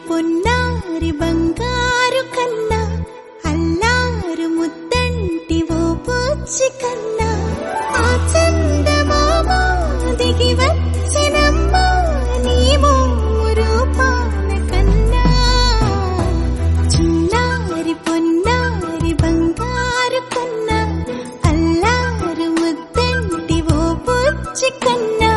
పొన్నారి బంగారు కన్నా అల్లారు ముద్దంటి ఓ బుజ్జి కన్నా ఆ చందమామ దిగి వచ్చినమ్మా నీ రూపాన కన్నా చిన్నారి పొన్నారి బంగారు కన్నా అల్లారు ముద్దంటి ఓ బుజ్జి కన్నా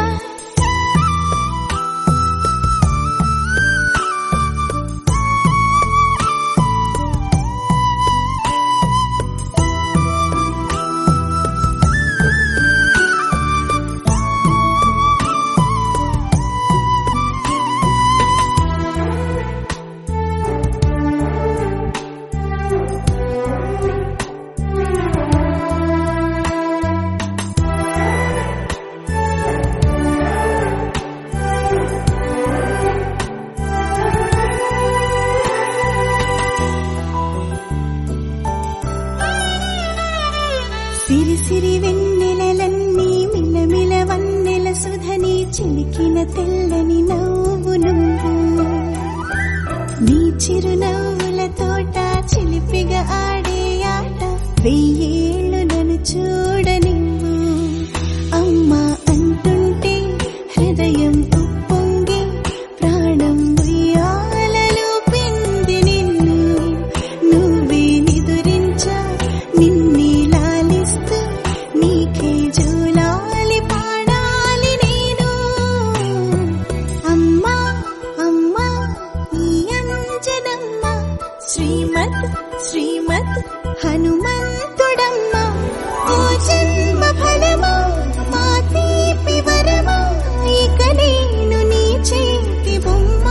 సిరి సిరి వెన్నెలలన్నీ మిలమిల వన్నెల సుధని చిలికిన తెల్లని నవ్వు నువ్వు నీ చిరునవ్వుల తోట చిలిపిగా ఆడే ఆట వెయ్యేళ్ళు నన్ను చూడనివ్వు అమ్మా అంటుంటే హృదయం ఉప్పొంగి ప్రాణం ఉయ్యాలలో పిండి నిన్ను నువ్వే నిదురించా నిన్నే నీకే జూలాలి పాడాలి నేను అమ్మా అమ్మా ఈ అంజనమ్మ శ్రీమత్ శ్రీమత్ హనుమంతుడమ్మ ఓ జన్మ ఫలమా మా తీపి వరమా ఇక నేను నీ చేతి బొమ్మ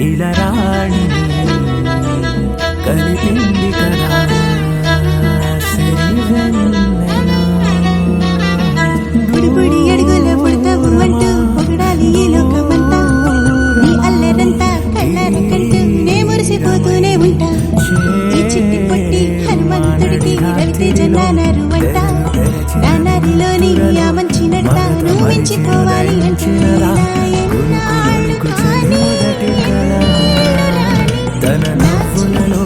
ఇలా రాణి కలిపింది కదా బుడి బుడి అడుగుల పుడతావు అంటూ పొగడాలి ఈ లోకమంతా నీ అల్లరంతా కళ్ళార కంటూ నే మురిసిపోతూనే ఉంటా ఈ చిట్టి పొట్టి హనుమంతుడికి రవితేజ నానారు అంట నానారిలోని ఆ మంచి నడత నువ్వు మించిపోవాలి అంటూ ఎన్నాళ్ళు కానీ తన నవ్వులలో